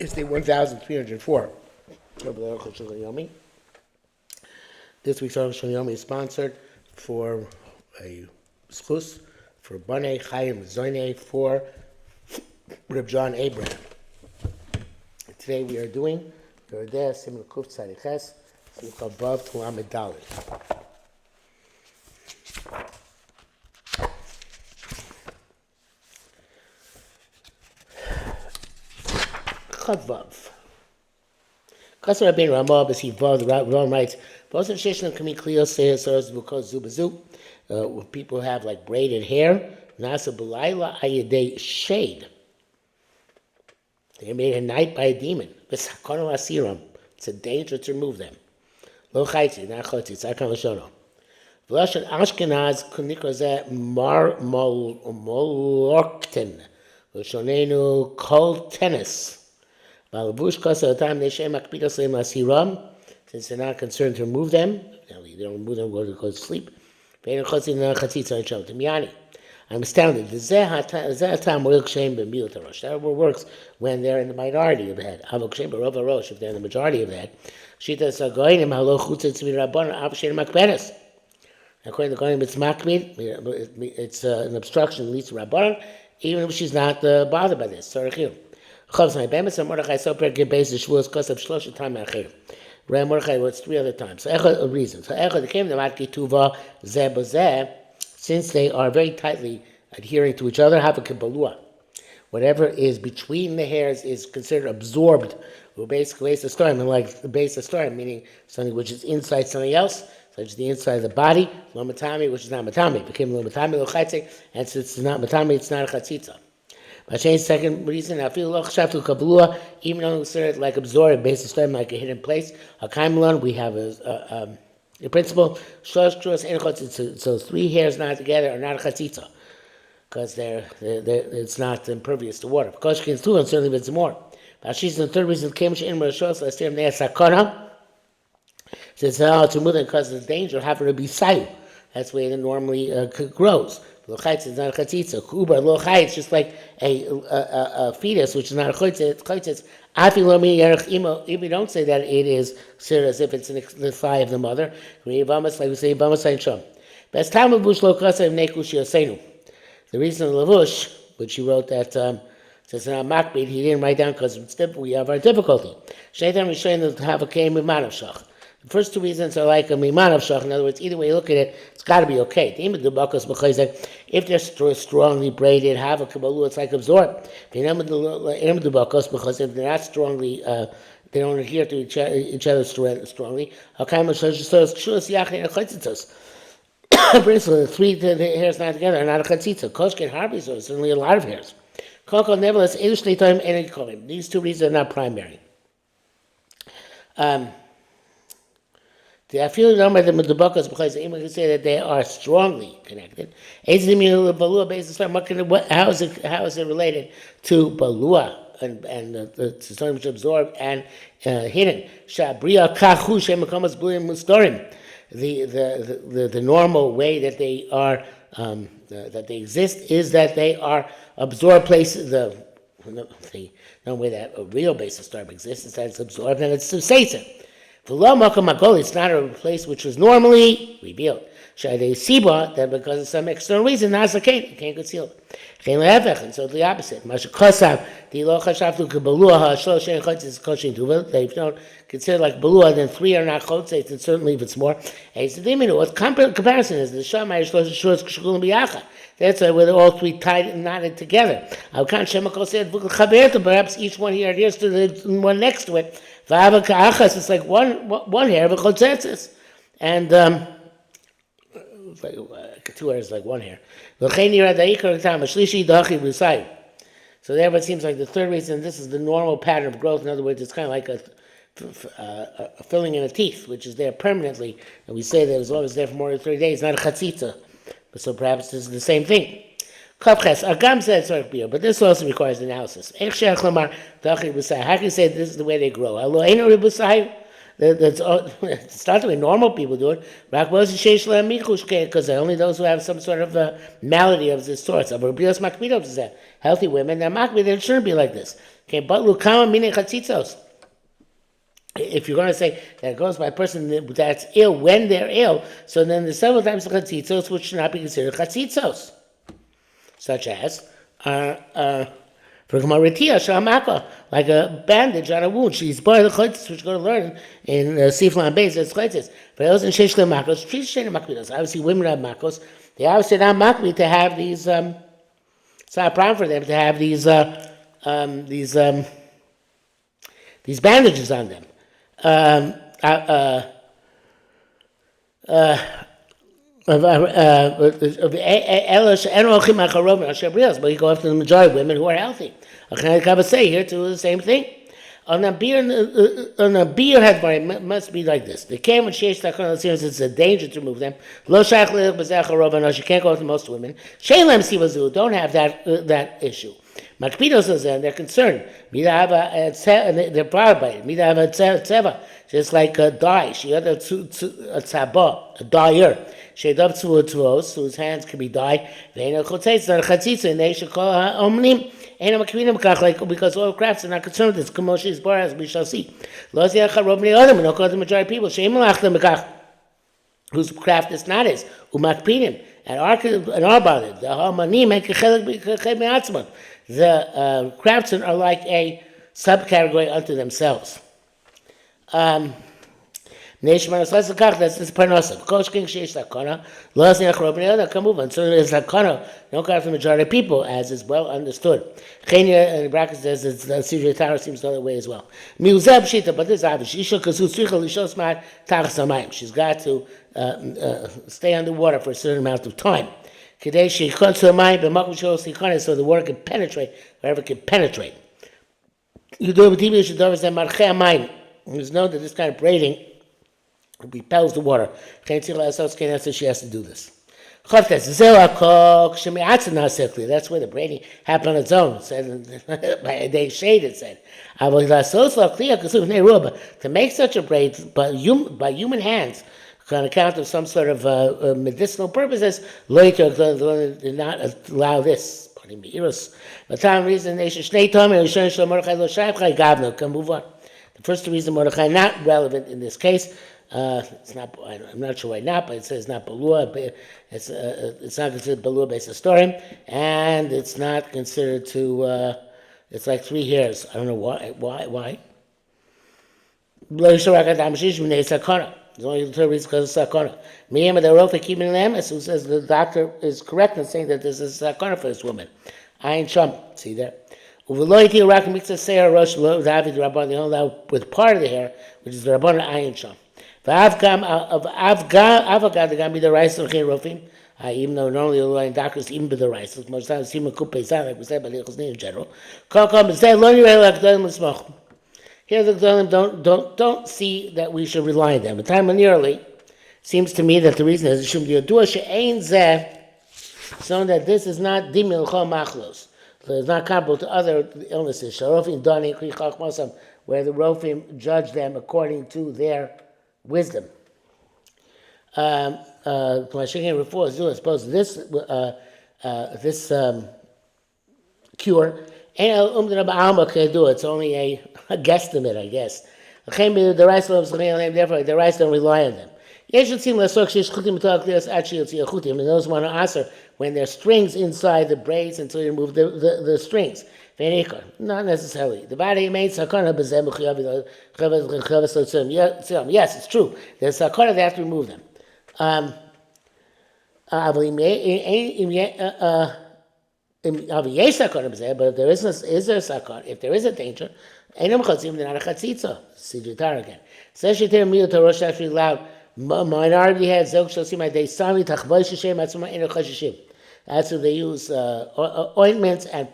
It's day 1304 of the Arukh HaShulchan. This week's Arukh HaShulchan is sponsored for a schus for Banei Chaim Zoynei for Reb John Abraham. Today we are doing the Yerdeh Siman Kuf Tzaddik Ches, Simcha Vav to Amid Dalet. Chavav. Kasser Rabbeinu Ramah b'si Vav. The Ram writes, "Both Shishlam Kami Kliyos Sehasos V'Kos Zubazu." People have like braided hair. Nasa B'Layla Ayadei Shade. They are made at night by a demon. V'Sakonu Asiram. It's a danger to remove them. Lo Chaitzi, not Chotzi. Tzarkan Lashono. V'Lashon Ashkenaz Kunikra Zeh Mar Molorkten. V'Shonenu Kol Tennis. Since they're not concerned to remove them, they don't remove them, go to sleep. I'm astounded. That works when they're in the minority of the head. If they're in the majority of the head. According to Goyim, it's makbid, it's an obstruction that leads to Rabbanan, even if she's not bothered by this. Mordechai so base the shvuos kosav shlosha time acher. Ram Mordechai was 3 other times. So echad a reason. So echad came to matki tuva zeh b'zeh, since they are very tightly adhering to each other. Have a kibalua. Whatever is between the hairs is considered absorbed. Basically, base of storm, and like the base of storm, meaning something which is inside something else, such as the inside of the body. Lo matami, which is not matami, became lo matami lo chaitze, and since it's not matami, it's not a chatzitza. Second reason, I feel even though it's like absorbed, based on storm, like a hidden place. We have a principle. So 3 hairs not together are not a chatzitza, because it's not impervious to water. Because it's 2, and certainly it's more. But she's the third reason came in Roshos last year. They sakana. Since to move them because of the danger of having to be sayu. That's the way it normally grows. Lochaytz is not a chatzitza. Kubar lochaytz, just like a fetus, which is not a chatzitz. Afilomi yerich imo. If we don't say that, it is as if it's in the thigh of the mother. Like we say, bamasay shom. Best time of bush lo kasev nekush yosenu. The reason of Lavush, which he wrote that says in our makbid, he didn't write down because we have our difficulty. Shaitan Rishon to have a came with manavshach. The first 2 reasons are like a miman of shach. In other words, either way you look at it, it's got to be okay. If they're strongly braided, have a kabbalah, it's like absorbed. Because if they're not strongly, they don't adhere to each other strongly. The 3 hairs not together are not a chatzitza. Koshken harbi, so certainly a lot of hairs. Nevertheless, these 2 reasons are not primary. I feel number the Medubakas because anyone can say that they are strongly connected. How is it related to Balua and the something which absorbed and hidden? The normal way that they are that they exist is that they are absorbed places. The way that a real base of storm exists is that it's absorbed and it's sensation. It's not a place which was normally revealed. That because of some external reason, you can't conceal it. And so the opposite. They don't consider like balua, then 3 are not chotzeits, and certainly if it's more. What comparison is the Shammai that's where they're all 3 tied and knotted together. Perhaps each one here adheres to the one next to it. It's like one hair of a chotzetzis, and 2 hairs like 1 hair. So therefore it seems like the third reason, this is the normal pattern of growth. In other words, it's kind of like a filling in a teeth, which is there permanently, and we say that as long as it's there for more than 30 days, not a chatzitza. But so perhaps this is the same thing. Agam said but this also requires analysis. How can you say this is the way they grow? It's not the way normal people do it. Because only those who have some sort of malady of this sort. Healthy women, they shouldn't be like this. Okay, but lukama mine chatzitzos. If you're going to say that it goes by a person that's ill when they're ill, so then there's several types of chatzitzos which should not be considered chatzitzos, such as for Gemara, like a bandage on a wound. She's part of the chaytis, which we're going to learn in Siflan Beis. It's chaytis. For those in Sheish Makos, trees Sheish Makos. Obviously, women have makos. They obviously not makmi to have these. It's not a problem for them to have these bandages on them. But you go after the majority of women who are healthy. I say here too the same thing. On a beer head must be like this. The came when sheish takana seems it's a danger to remove them. Lo shach le'ich you can't go with most women. Sheilem sivazu don't have that issue. Makpidos is they're concerned. They're bothered by it. Mida have a tzeva, just like a dye. She had a tzaba, a dyer. She had up to a tuos, whose hands can be dyed. They know chotzes, not a chatzitza, and they should call her omnim. Because all crafts are not concerned with this. Kamoshi is bar, as we shall see. Lo ziach rob the other, we don't call the majority of people. Sheim malach them bekach, whose craft is not his. Umakpinim, and our body. The hamanim make a chelik me'atzman. The craftsmen are like a subcategory unto themselves. That's this parnasa. Because king sheish sakana, lo ziach rob the other. Come move on. So there's sakana. Don't count the majority of people, as is well understood. Chenia in the bracket says it's the Sivri Tara seems the other way as well. Miuzeb shita, but this is obvious. She's got to stay underwater for a certain amount of time. So the water can penetrate wherever it can penetrate. You do it with there's known that this kind of braiding repels the water. She has to do this. That's where the braiding happened on its own. It said, they shade it said. To make such a braid by human hands, on account of some sort of medicinal purposes, did not allow this. The time reason they should can move on. The first reason Mordechai not relevant in this case. It's not. I'm not sure why not, but it says not balua. It's not considered balua based on story, and it's not considered to. It's like 3 hairs. I don't know why. Why? There's only the third reason because of sakana. Miyam the Arukh keeping them, who says the doctor is correct in saying that this is sakana for this woman. Ayin sham. See there. Uveloiti Arukh mixes seir rosh lo David Rabban. They only allow with part of the hair, which is the Rabban ayin sham. Even though normally the line doctors even by the rice, most times like we said, but in general. Here the Gdolim don't see that we should rely on them. But time nearly seems to me that the reason is so that this is not dimil chol machlos. So it's not comparable to other illnesses. Where the Rofim judge them according to their wisdom. I suppose this cure, it's only a guesstimate, I guess. Therefore, the rice don't rely on them. And those want to answer when there's strings inside the braids until you remove the strings. Not necessarily. The body remains sakana. Yes, it's true. There's sakana, they have to remove them. But if there is there sakana, if there is a danger, they're not a chatzitza. Sijutar again. Says she tell me to Rosh actually loud. Minority heads. That's what they use ointments and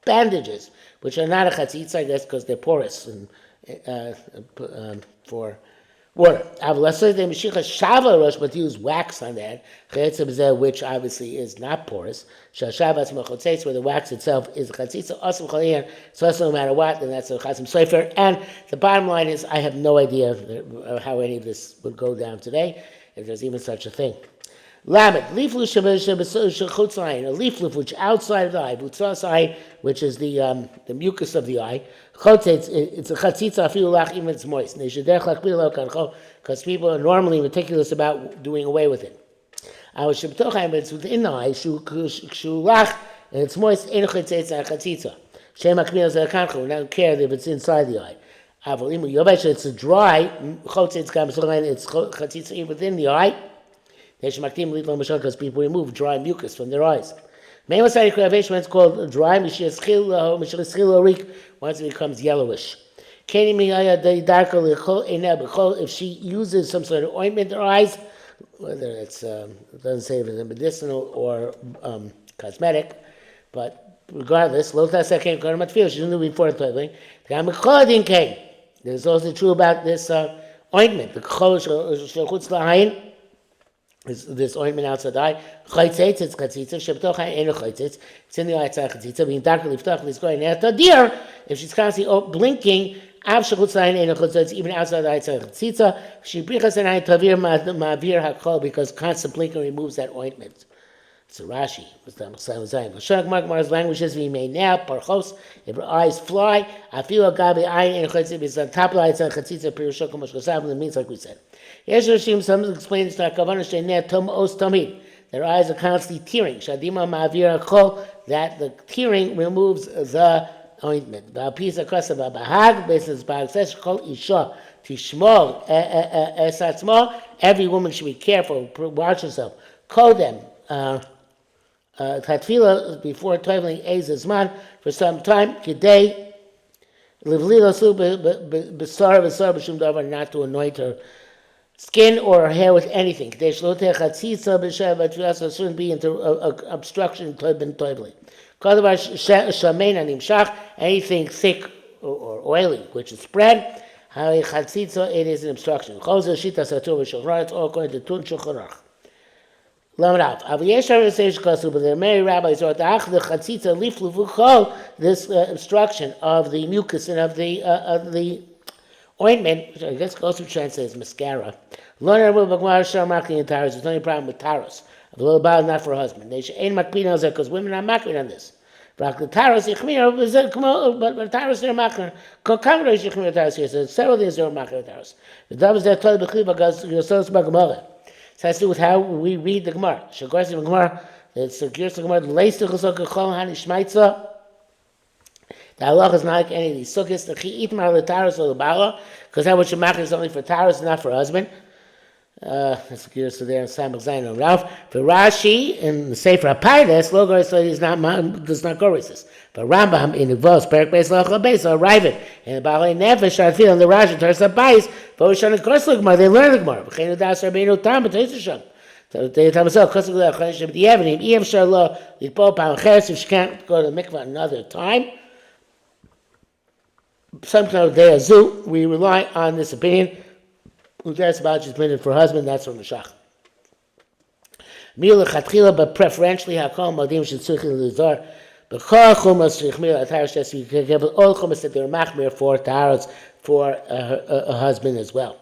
bandages, which are not a chatzitza, I guess, because they're porous and for water. But use wax on that, which obviously is not porous. Where the wax itself is a chatzitza, so no matter what, then that's a chasim sofer. And the bottom line is, I have no idea how any of this would go down today, if there's even such a thing. Lamed, leaflet shechutz ayin, a leaflet which outside of the eye, butzas eye, which is the mucus of the eye. Chotzetz, it's a chatzitza afilu lach even it's moist. Because people are normally meticulous about doing away with it. Our shebtochaim, it's within the eye. Shulach, and it's moist. Ein chatzitza and chatzitza. Shem akmil zekancha. We don't care if it's inside the eye. Avolimu yovesh, it's a dry. Chotzetz kam solein. It's chatzitza within the eye. Because people remove dry mucus from their eyes. Once it called dry, once it becomes yellowish. If she uses some sort of ointment in her eyes, whether it's, it doesn't say if it's medicinal or cosmetic, but regardless, she didn't do it before toiling. This is also true about this ointment. This ointment outside the eye. Chaytzitz, it's chatzitza. Shebtocha ain't a chaytzitz. It's in the eye, it's a chatzitza. Being darker, liftach, it's going after deer. If she's constantly blinking, av shechutz ayin ain't a chatzitz. Even outside the eye, it's a chatzitza. She brichas an eye tavir ma'avir hakol because constant blinking removes that ointment. It's a Rashi. Mark's language is we may now parchos. If her eyes fly, I feel a gabi ayin ain't a chatzitz. It's on top of the eye, it's a chatzitza. Pirusha komosh kosav. It means like we said. Some explain it's not kavanah. Their eyes are constantly tearing. Shadima ma'avir hakol, that the tearing removes the ointment. Ba'apisa kosav ba'hag basis ba'aksesh kol isha tishmor esatzma. Every woman should be careful, watch herself. Call them tatfila before toiling ezazman for some time. Today, livlila su b'sar b'shum davar, not to anoint her skin or her hair with anything. There shouldn't be into obstruction in toiling. Anything thick or oily, which is spread, it is an obstruction. It's all according to Tun Shulchan Aruch. But the many rabbis wrote this obstruction of the mucus and of the ointment, which I guess also translates mascara. There's no problem with taros. A little bottle not for a husband. They should ain't makpid on that because women are makpid on this. But taros they're makpid. Kokamra yichmir taros here. So several things they're makpid taros. The doubles that told the klipa because you're so about Gemara. It has to do with how we read the Gemara. Shagorsi Gemara. It's the Gersa Gemara. Leist chosok kol hani shmaitza. The halacha is not like any of these sukkahs. The chi eat mar l'taros or l'bala, because that which shemachir is only for taros, not for husband. That's the Gersa there in Samach Zayin and Ralph. For Rashi in the Sefer HaPaides, Logos does not go with this. But Rambam in the Vos Perak Beis Lachal Beis arrive it and the Balei Nefesh I feel in the Rashi Tars HaPais. But Oshana Kos L'Gemara, they learn the Gemara. V'cheinu Das Rabbeinu Tam B'Teisasham. So they tell themselves Kos L'Gemara Chayim the Evening. If Shalom L'Pol Pam Ches, if she can't go to the mikvah another time. Sometimes they are zoo. We rely on this opinion. That's about just minute for husband. That's from the Shach. Mila chatchila, but preferentially hakol modim shetzurchin lizar. But kol chumas shechmil ataros just you can give all chumas that they're machmir for taharos for a husband as well.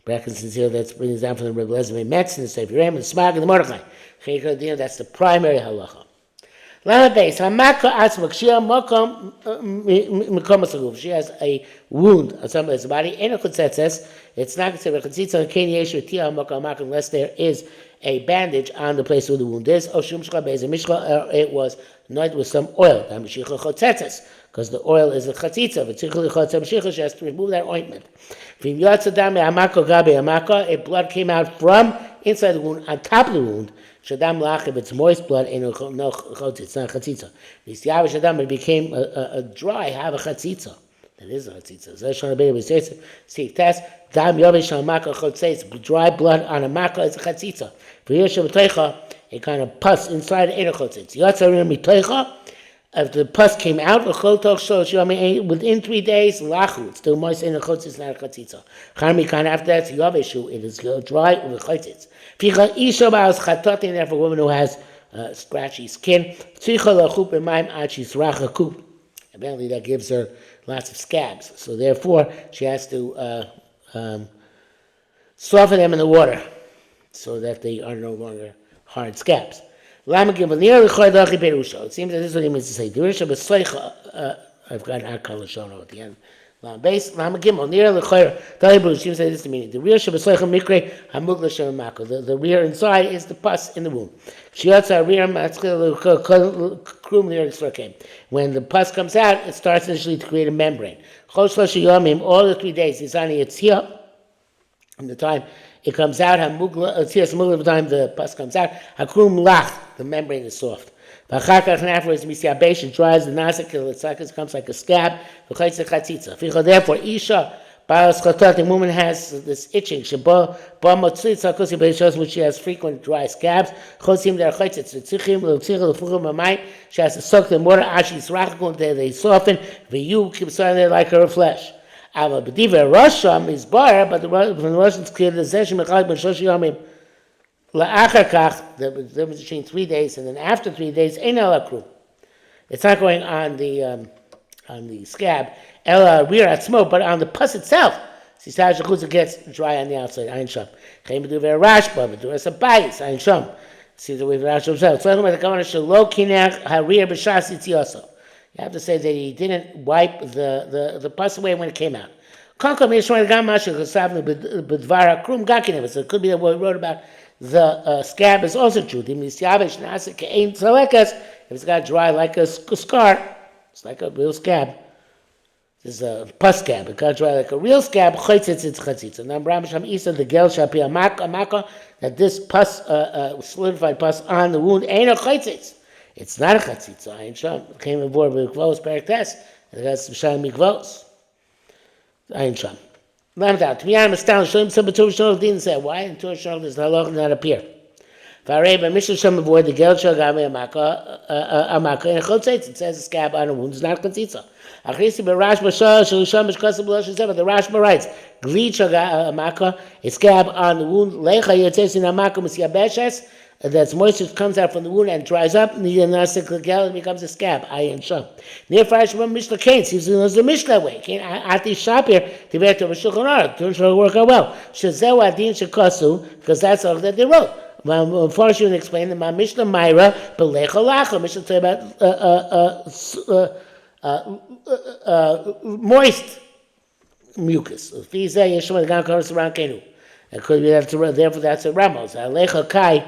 Brackens is here. That brings down from the Rebbe Lezer Metz and the Sefer Ram and the Smag and the Mordechai. That's the primary halacha. She has a wound on somebody's body. It's not considered unless there is a bandage on the place where the wound is. It was anointed with some oil. Because the oil is a chatzitza. She has to remove that ointment. If blood came out from inside the wound, on top of the wound, Shadam lach, if it's moist blood, no chotz, it's not chatzitza. Nisyav Shadam, it became a dry, have a chatzitza. That is a chatzitza. Zeshon Rabbeinu says, see, test, dam yovish on maka chotzes, dry blood on a maka is a chatzitza. For Yoshem Teicha, a kind of pus inside the inner chotzes. Yatzarim Teicha, if the pus came out, within 3 days, lachu, it's still moist in the chotzes, it's not a chatzitza. Charmikan, after that, it's yovishu, it is dry with chotzes. Therefore, a woman who has scratchy skin, apparently that gives her lots of scabs. So therefore, she has to soften them in the water. so that they are no longer hard scabs. It seems that this is what he means to say. I've got Akal Lashono at the end. Base Lama Gimel near the Choir Talibru seems to say this is the meaning. The rear Shabbasoicha Mikre Hamugla Shamako. The rear inside is the pus in the womb. Shiatza rear Krum near the came. When the pus comes out, it starts initially to create a membrane. Chosh Yomim, all the 3 days, is on its here. From the time it comes out, the time the pus comes out, Hakrum Lach, the membrane is soft. And afterwards, it dries the nasik, it comes like a scab. Therefore, Isha, the woman has this itching, which she has frequent dry scabs. She has to soak them water, until they soften, they like her flesh. But the Russians clear the the difference between 3 days and then after 3 days, it's not going on the scab, but on the pus itself. It gets dry on the outside. See the way Rashi himself. You have to say that he didn't wipe the pus away when it came out. So it could be that what we wrote about the scab is also true. If it's got dry like a scar, it's like a real scab. This is a pus scab. It got dry like a real scab. That this pus, solidified pus on the wound, ain't a chaytzitz. It's not a chatzitza. Ayin Sham came aboard with Mikvos Perik Tes. It has Sham Mikvos. Ayin Sham. Lamdat. To be honest, B'Tur Shol didn't say why. In Tur Shol does the halach not appear. Varei b'Mishal Sham avoid the Gel Shal Gami Amaka and Chotzitz. It says a scab on a wound is not chatzitza. Achrisi b'Rash B'Shal Shal Sham B'Shkasa B'Losh Zeva. The Rashba writes, Glid Shal Amaka, a scab on the wound. Lecha Yotzes in Amaka M'Syabeshes. That's moisture comes out from the wound and dries up, and it becomes a scab. Ayin Sham. Near Farash from Mishnah Kanes, he knows the Mishnah way. Ati Shapir, Tivet of Shulchan Aruch, to work out well. Shazeu Adin Shekasu, because that's all that they wrote. Before she would explain that my Mishnah Myra, Belecha Lacha, Mishnah talk about moist mucus. It could be that, therefore that's a Ramos. Alecha Kai.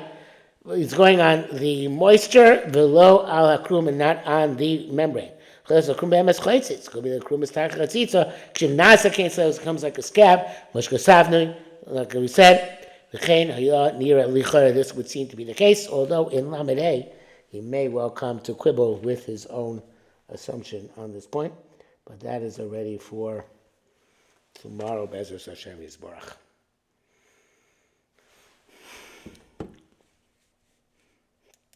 It's going on the moisture below al hakrum and not on the membrane. It could be the krum is tachchatzitza. Kshinasa it comes like a scab. Like we said, this would seem to be the case. Although in Lamed Hey, he may well come to quibble with his own assumption on this point. But that is already for tomorrow. Be'ezus Hashem Yisborach.